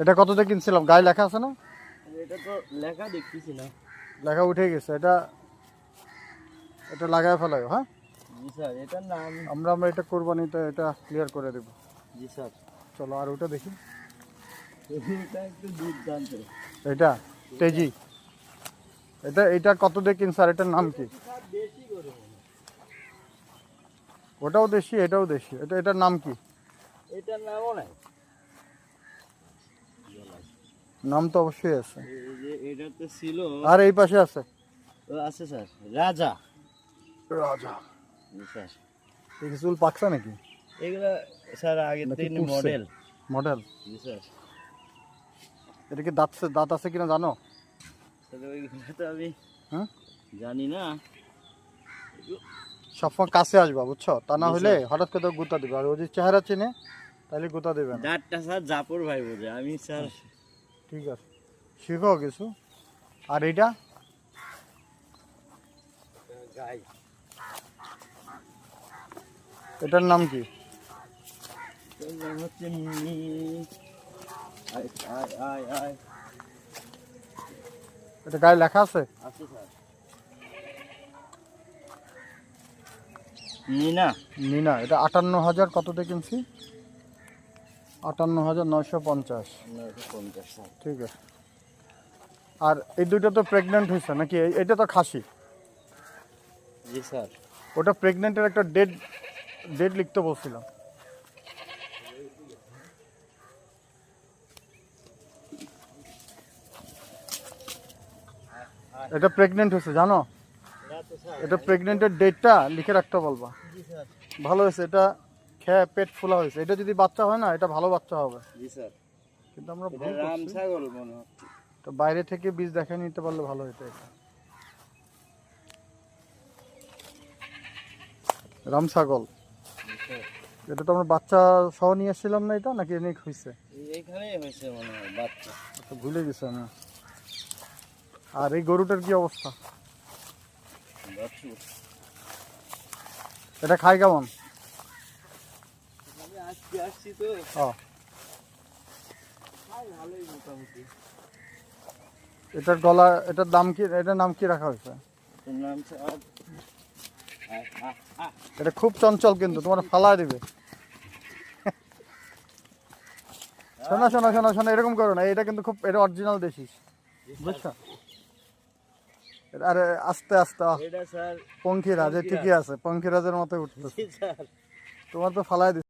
এটা কত দিয়ে কিনছিলাম? গায়ে লেখা আছে না? এটা তো লেখা দেখতেছি না। লেখা উঠে গেছে। এটা এটা লাগায় ফেলায়, হ্যাঁ? জি স্যার, এটার নাম। আমরা আমরা এটা কোরবানিতে এটা ক্লিয়ার করে দেব। জি স্যার। চলো আর ওটা দেখি। এটা একটু দুর্দান্ত। এটা তেজি। এটা কত দিয়ে কিনছে আর এটার নাম কি? দেশি গরু। ওটাও দেশি, এটাও দেশি। এটার নাম কি? এটার নামও নাই। নাম তো অবশ্যই আছে। এই যে এটা তো ছিল। আর এই পাশে আছে। ও আছে স্যার, রাজা। রাজা। জি স্যার। এই চুল পাকছে নাকি? এগুলা স্যার আগের নাকি থেকে পুষছে? মডেল। মডেল। জি স্যার। এটা কি দাঁত আছে কিনা জানো? স্যার ওইগুলো তো আমি হ্যাঁ জানি না। সবসময় কাছে আসবা, বুঝছো? তা না জি হলে স্যার। হঠাৎ করে গুতা দিবে। আর ও যদি চেহারা চেনে তাহলে গুতা দেবে না। দাঁতটা স্যার জাফর ভাই বোঝে, আমি স্যার। ঠিক আছে, শিখো কিছু। আর এইটা গাই। এটার নাম কি? এর নাম হচ্ছে আয় আয় আয় আয়। এটা গায়ে লেখা আছে? আছে স্যার। নিনা। নিনা। এটা 58,000 কত দিয়ে কিনছি? 58,950। 950 স্যার। ঠিক আছে। আর এই দুইটা তো প্রেগনেন্ট হয়েছে নাকি? এটা তো খাসি। জি স্যার। ওটা প্রেগনেন্টের একটা ডেট লিখতে বলছিলাম। এটা প্রেগনেন্ট হয়েছে জানো? এটা প্রেগনেন্টের ডেটটা লিখে রাখতে বলবা। জি স্যার। ভালো হয়েছে, এটা খেয়ে পেট ফোলা হয়েছে। এটা যদি বাচ্চা হয় না, এটা ভালো বাচ্চা হবে। জি স্যার। কিন্তু আমরা এটা ভুল রাম করছি। ছাগল মনে হচ্ছে। তো বাইরে থেকে বীজ দেখে নিতে পারলে ভালো হতো। এটা রাম ছাগল। জি স্যার। এটা তো আমরা বাচ্চা সহ নিয়ে এসেছিলাম না, এটা নাকি এনে হয়েছে? এইখানেই হয়েছে মনে হয় বাচ্চা। আচ্ছা, ভুলে গেছি আমি। আর এই গরুটার কি অবস্থা? বাছুর। এটা খায় কেমন? আমি আজকে আসছি তো। ও, খাই ভালোই মোটামুটি। এটার গলা, এটার দাম কি? এটার নাম কি রাখা হয়েছে? এর নাম স্যার। এটা খুব চঞ্চল কিন্তু তোমার ফালায় দিবে। শোনা শোনা শোনা শোনা, এরকম করো না। এটা কিন্তু খুব, এটা অরিজিনাল দেশি, বুঝছো? আরে আস্তে আস্তে। এটা স্যার পঙ্খিরাজ ঠিকই আছে, পঙ্খিরাজের মতো উঠতেছে। জি স্যার। তোমার তো ফালায় দিচ্ছে।